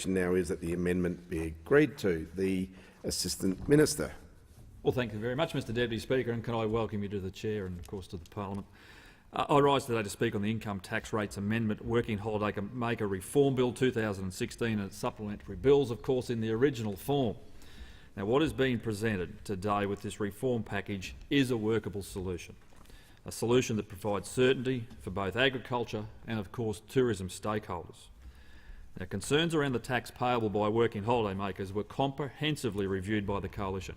motion now is that the amendment be agreed to. The Assistant Minister. Well, thank you very much, Mr Deputy Speaker, and can I welcome you to the Chair and, of course, to the Parliament. I rise today to speak on the Income Tax Rates Amendment Working Holiday Maker Reform Bill 2016 and its supplementary bills, of course, in the original form. Now, what is being presented today with this reform package is a workable solution, a solution that provides certainty for both agriculture and, of course, tourism stakeholders. Now, concerns around the tax payable by working holiday makers were comprehensively reviewed by the Coalition,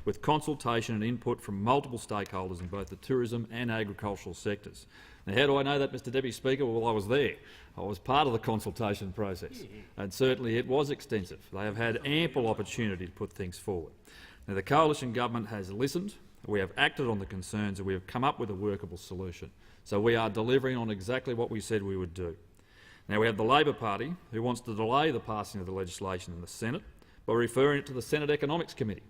with consultation and input from multiple stakeholders in both the tourism and agricultural sectors. Now, how do I know that, Mr Deputy Speaker? Well, I was there. I was part of the consultation process, and certainly it was extensive. They have had ample opportunity to put things forward. Now, the Coalition Government has listened, we have acted on the concerns, and we have come up with a workable solution. So we are delivering on exactly what we said we would do. Now, we have the Labor Party, who wants to delay the passing of the legislation in the Senate by referring it to the Senate Economics Committee.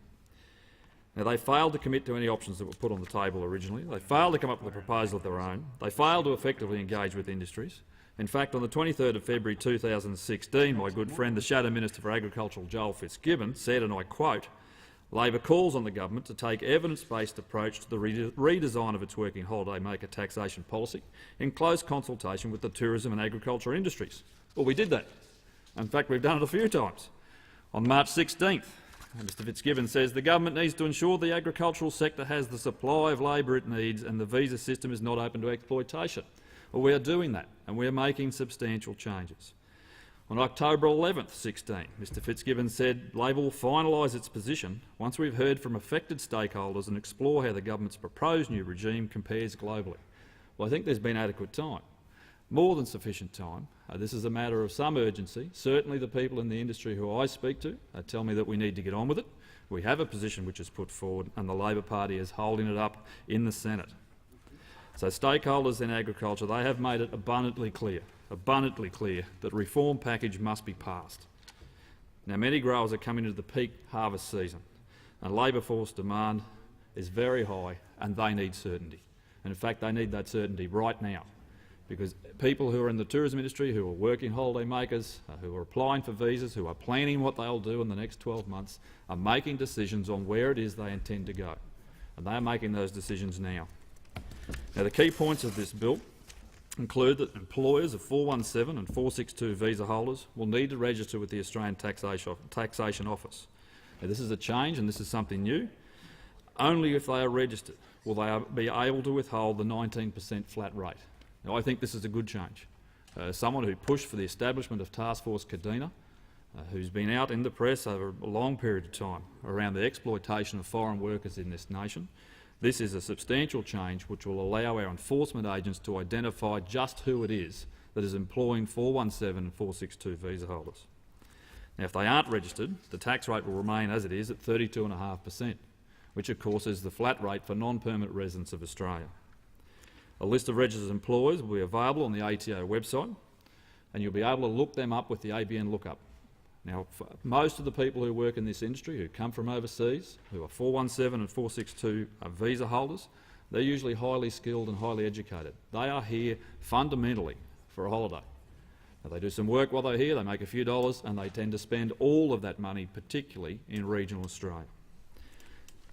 Now, they failed to commit to any options that were put on the table originally. They failed to come up with a proposal of their own. They failed to effectively engage with industries. In fact, on the 23rd of February 2016, my good friend, the Shadow Minister for Agriculture, Joel Fitzgibbon, said, and I quote, "Labor calls on the government to take evidence-based approach to the redesign of its working holiday maker taxation policy in close consultation with the tourism and agriculture industries." Well, we did that. In fact, we've done it a few times. On March 16th, Mr Fitzgibbon says the government needs to ensure the agricultural sector has the supply of labour it needs and the visa system is not open to exploitation. Well, we are doing that, and we are making substantial changes. On October 11th, 2016, Mr Fitzgibbon said Labor will finalise its position once we've heard from affected stakeholders and explore how the government's proposed new regime compares globally. Well, I think there's been adequate time, more than sufficient time. This is a matter of some urgency. Certainly the people in the industry who I speak to tell me that we need to get on with it. We have a position which is put forward, and the Labor Party is holding it up in the Senate. So stakeholders in agriculture, they have made it abundantly clear that reform package must be passed. Now, many growers are coming into the peak harvest season, and labour force demand is very high, and they need certainty. And in fact, they need that certainty right now, because people who are in the tourism industry, who are working holiday makers, who are applying for visas, who are planning what they'll do in the next 12 months, are making decisions on where it is they intend to go. And they are making those decisions now. Now, the key points of this bill include that employers of 417 and 462 visa holders will need to register with the Australian Taxation Office. Now, this is a change and this is something new. Only if they are registered will they be able to withhold the 19% flat rate. Now, I think this is a good change. Someone who pushed for the establishment of Task Force Kadina, who's been out in the press over a long period of time around the exploitation of foreign workers in this nation. This is a substantial change which will allow our enforcement agents to identify just who it is that is employing 417 and 462 visa holders. Now, if they aren't registered, the tax rate will remain as it is at 32.5%, which of course is the flat rate for non-permanent residents of Australia. A list of registered employers will be available on the ATO website, and you'll be able to look them up with the ABN lookup. Now, for most of the people who work in this industry, who come from overseas, who are 417 and 462 visa holders, they're usually highly skilled and highly educated. They are here fundamentally for a holiday. Now, they do some work while they're here, they make a few dollars, and they tend to spend all of that money, particularly in regional Australia.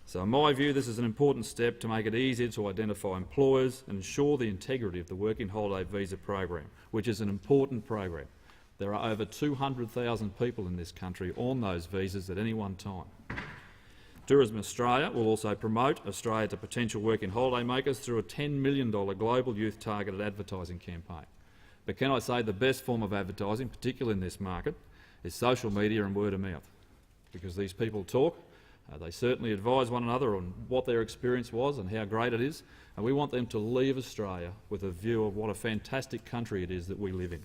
So in my view, this is an important step to make it easier to identify employers and ensure the integrity of the working holiday visa program, which is an important program. There are over 200,000 people in this country on those visas at any one time. Tourism Australia will also promote Australia to potential working holiday makers through a $10 million global youth targeted advertising campaign. But can I say the best form of advertising, particularly in this market, is social media and word of mouth. Because these people talk, they certainly advise one another on what their experience was and how great it is, and we want them to leave Australia with a view of what a fantastic country it is that we live in.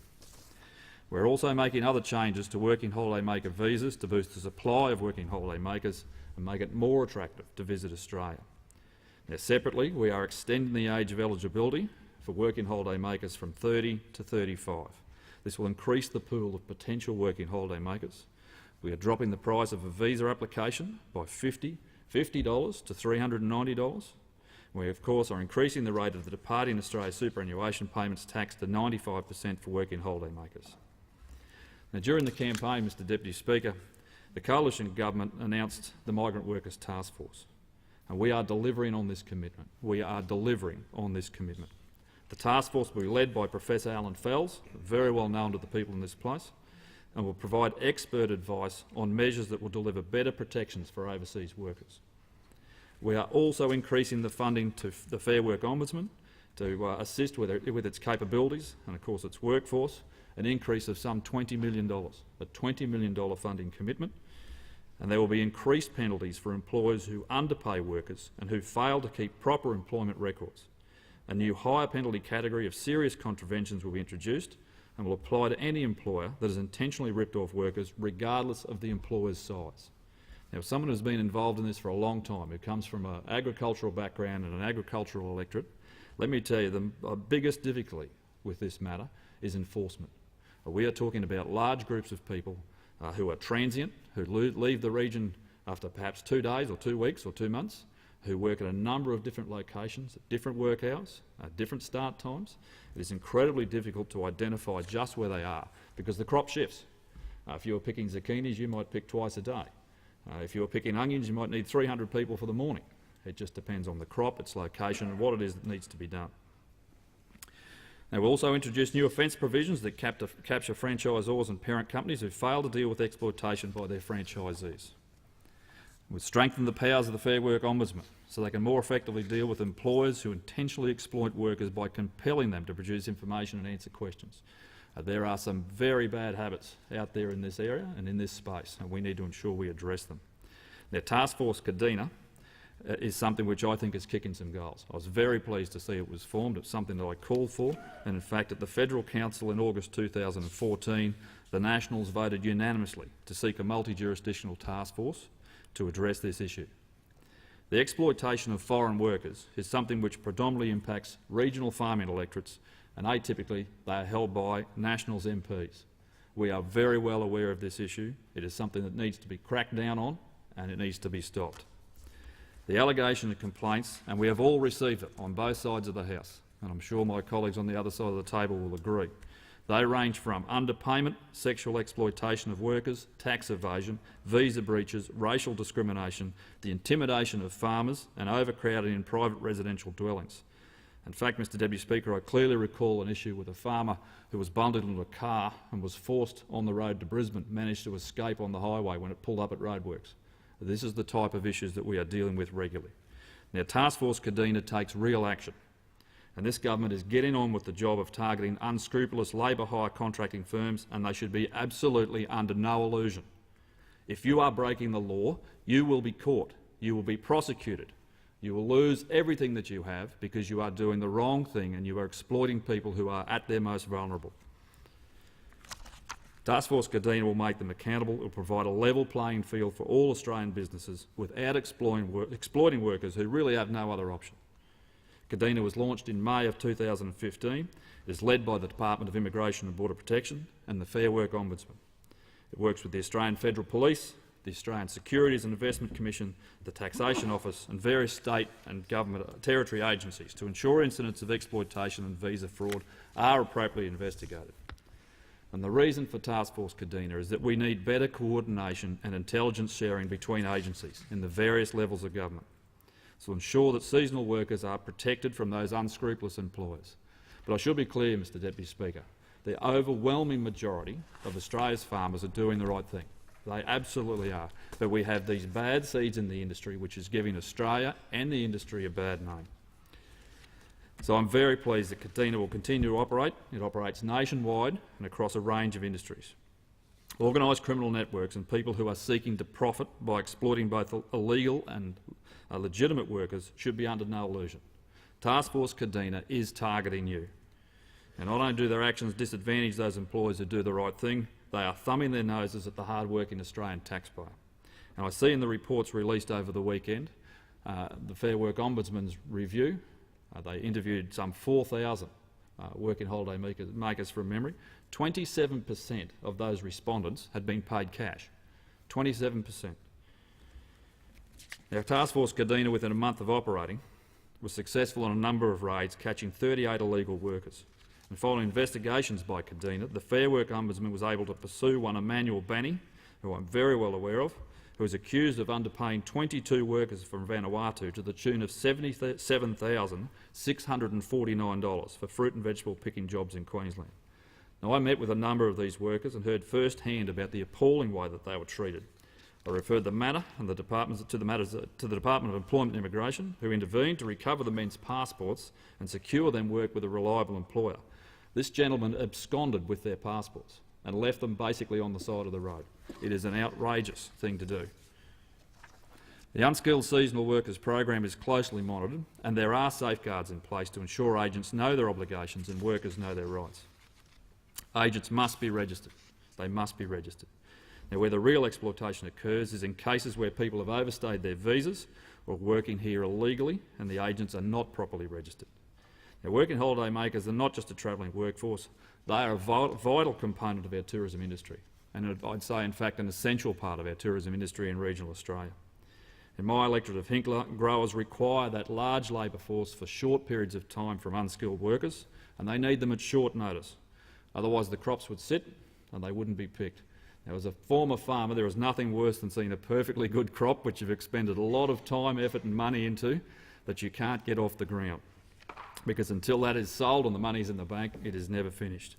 We're also making other changes to working holiday maker visas to boost the supply of working holiday makers and make it more attractive to visit Australia. Now, separately, we are extending the age of eligibility for working holiday makers from 30 to 35. This will increase the pool of potential working holiday makers. We are dropping the price of a visa application by $50 to $390. We, of course, are increasing the rate of the Departing Australia superannuation payments tax to 95% for working holiday makers. Now, during the campaign, Mr Deputy Speaker, the coalition government announced the Migrant Workers Task Force, and we are delivering on this commitment. We are delivering on this commitment. The task force will be led by Professor Alan Fells, very well known to the people in this place, and will provide expert advice on measures that will deliver better protections for overseas workers. We are also increasing the funding to the Fair Work Ombudsman to assist with its capabilities and, of course, its workforce, an increase of some $20 million, a $20 million funding commitment, and there will be increased penalties for employers who underpay workers and who fail to keep proper employment records. A new higher penalty category of serious contraventions will be introduced and will apply to any employer that has intentionally ripped off workers, regardless of the employer's size. Now, someone who's been involved in this for a long time, who comes from an agricultural background and an agricultural electorate, let me tell you, the biggest difficulty with this matter is enforcement. We are talking about large groups of people who are transient, who leave the region after perhaps 2 days or 2 weeks or 2 months, who work at a number of different locations, at different work hours, different start times. It is incredibly difficult to identify just where they are because the crop shifts. If you were picking zucchinis, you might pick twice a day. If you were picking onions, you might need 300 people for the morning. It just depends on the crop, its location and what it is that needs to be done. Now, we'll also introduce new offence provisions that capture franchisors and parent companies who fail to deal with exploitation by their franchisees. We'll strengthen the powers of the Fair Work Ombudsman so they can more effectively deal with employers who intentionally exploit workers by compelling them to produce information and answer questions. There are some very bad habits out there in this area and in this space, and we need to ensure we address them. Now, Task Force Kadina is something which I think is kicking some goals. I was very pleased to see it was formed. It's something that I called for, and in fact at the Federal Council in August 2014, the Nationals voted unanimously to seek a multi-jurisdictional task force to address this issue. The exploitation of foreign workers is something which predominantly impacts regional farming electorates, and atypically they are held by Nationals MPs. We are very well aware of this issue. It is something that needs to be cracked down on, and it needs to be stopped. The allegation and complaints, and we have all received it on both sides of the House, and I'm sure my colleagues on the other side of the table will agree. They range from underpayment, sexual exploitation of workers, tax evasion, visa breaches, racial discrimination, the intimidation of farmers and overcrowding in private residential dwellings. In fact, Mr Deputy Speaker, I clearly recall an issue with a farmer who was bundled into a car and was forced on the road to Brisbane, managed to escape on the highway when it pulled up at roadworks. This is the type of issues that we are dealing with regularly. Now, Task Force Kadina takes real action, and this government is getting on with the job of targeting unscrupulous labour hire contracting firms, and they should be absolutely under no illusion. If you are breaking the law, you will be caught, you will be prosecuted, you will lose everything that you have because you are doing the wrong thing and you are exploiting people who are at their most vulnerable. Task Force Kadina will make them accountable. It will provide a level playing field for all Australian businesses without exploiting workers who really have no other option. Kadina was launched in May of 2015. It is led by the Department of Immigration and Border Protection and the Fair Work Ombudsman. It works with the Australian Federal Police, the Australian Securities and Investment Commission, the Taxation Office and various state and government territory agencies to ensure incidents of exploitation and visa fraud are appropriately investigated. And the reason for Task Force Kadina is that we need better coordination and intelligence sharing between agencies in the various levels of government to ensure that seasonal workers are protected from those unscrupulous employers. But I should be clear, Mr Deputy Speaker, the overwhelming majority of Australia's farmers are doing the right thing. They absolutely are. But we have these bad seeds in the industry which is giving Australia and the industry a bad name. So I'm very pleased that Kadina will continue to operate. It operates nationwide and across a range of industries. Organised criminal networks and people who are seeking to profit by exploiting both illegal and legitimate workers should be under no illusion. Task Force Kadina is targeting you. And not only do their actions disadvantage those employers who do the right thing, they are thumbing their noses at the hard-working Australian taxpayer. And I see in the reports released over the weekend, the Fair Work Ombudsman's review, they interviewed some 4,000 working holiday makers from memory. 27% of those respondents had been paid cash. 27%. Now, Task Force Kadina, within a month of operating, was successful on a number of raids, catching 38 illegal workers. And following investigations by Kadina, the Fair Work Ombudsman was able to pursue one Emmanuel Banny, who I'm very well aware of, who was accused of underpaying 22 workers from Vanuatu to the tune of $77,649 for fruit and vegetable picking jobs in Queensland. Now, I met with a number of these workers and heard firsthand about the appalling way that they were treated. I referred the matter and to the Department of Employment and Immigration, who intervened to recover the men's passports and secure them work with a reliable employer. This gentleman absconded with their passports and left them basically on the side of the road. It is an outrageous thing to do. The Unskilled Seasonal Workers program is closely monitored, and there are safeguards in place to ensure agents know their obligations and workers know their rights. Agents must be registered. They must be registered. Now, where the real exploitation occurs is in cases where people have overstayed their visas or working here illegally and the agents are not properly registered. Now, working holiday makers are not just a travelling workforce, they are a vital component of our tourism industry, and I'd say, in fact, an essential part of our tourism industry in regional Australia. In my electorate of Hinkler, growers require that large labour force for short periods of time from unskilled workers, and they need them at short notice. Otherwise the crops would sit and they wouldn't be picked. Now, as a former farmer, there is nothing worse than seeing a perfectly good crop which you've expended a lot of time, effort and money into that you can't get off the ground. Because until that is sold and the money's in the bank, it is never finished.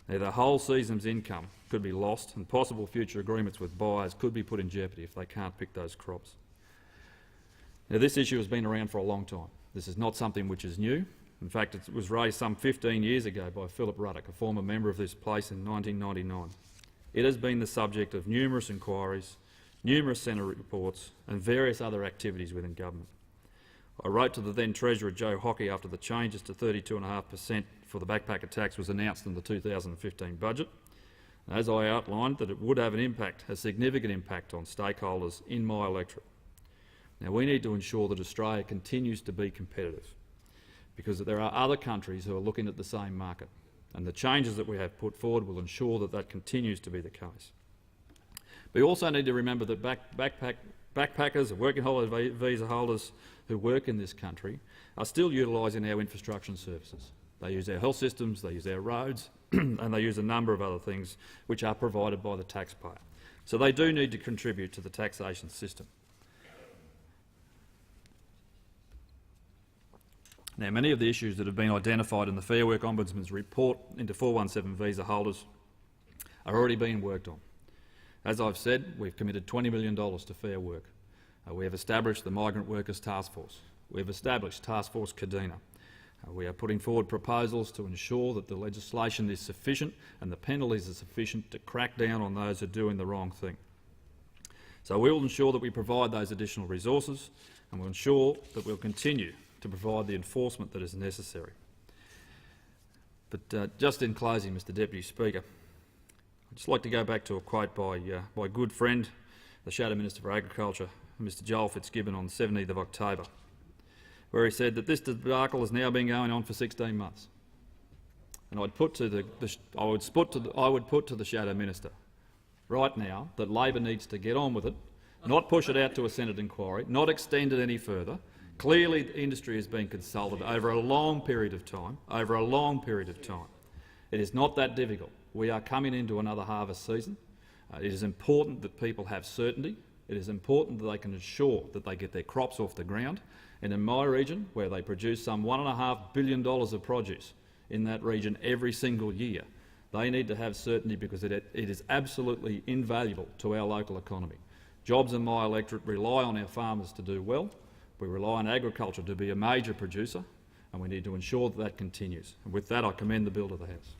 Now, the whole season's income could be lost and possible future agreements with buyers could be put in jeopardy if they can't pick those crops. Now, this issue has been around for a long time. This is not something which is new. In fact, it was raised some 15 years ago by Philip Ruddock, a former member of this place, in 1999. It has been the subject of numerous inquiries, numerous Senate reports and various other activities within government. I wrote to the then Treasurer Joe Hockey after the changes to 32.5% for the backpacker tax was announced in the 2015 budget. As I outlined, that it would have an impact, a significant impact on stakeholders in my electorate. Now, we need to ensure that Australia continues to be competitive, because there are other countries who are looking at the same market, and the changes that we have put forward will ensure that that continues to be the case. We also need to remember that backpackers and working holiday visa holders who work in this country are still utilising our infrastructure and services. They use our health systems, they use our roads, and they use a number of other things which are provided by the taxpayer. So they do need to contribute to the taxation system. Now, many of the issues that have been identified in the Fair Work Ombudsman's report into 417 visa holders are already being worked on. As I've said, we've committed $20 million to Fair Work. We have established the Migrant Workers Task Force. We've established Task Force Kadina. We are putting forward proposals to ensure that the legislation is sufficient and the penalties are sufficient to crack down on those who are doing the wrong thing. So we will ensure that we provide those additional resources, and we'll ensure that we'll continue to provide the enforcement that is necessary. But just in closing, Mr Deputy Speaker, I'd just like to go back to a quote by my good friend, the Shadow Minister for Agriculture, Mr Joel Fitzgibbon, on the 17th of October, where he said that this debacle has now been going on for 16 months. And I would put to the Shadow Minister right now that Labor needs to get on with it, not push it out to a Senate inquiry, not extend it any further. Clearly, the industry has been consulted over a long period of time, It is not that difficult. We are coming into another harvest season. It is important that people have certainty. It is important that they can ensure that they get their crops off the ground. And in my region, where they produce some $1.5 billion of produce in that region every single year, they need to have certainty, because it is absolutely invaluable to our local economy. Jobs in my electorate rely on our farmers to do well. We rely on agriculture to be a major producer, and we need to ensure that that continues. And with that, I commend the bill to the House.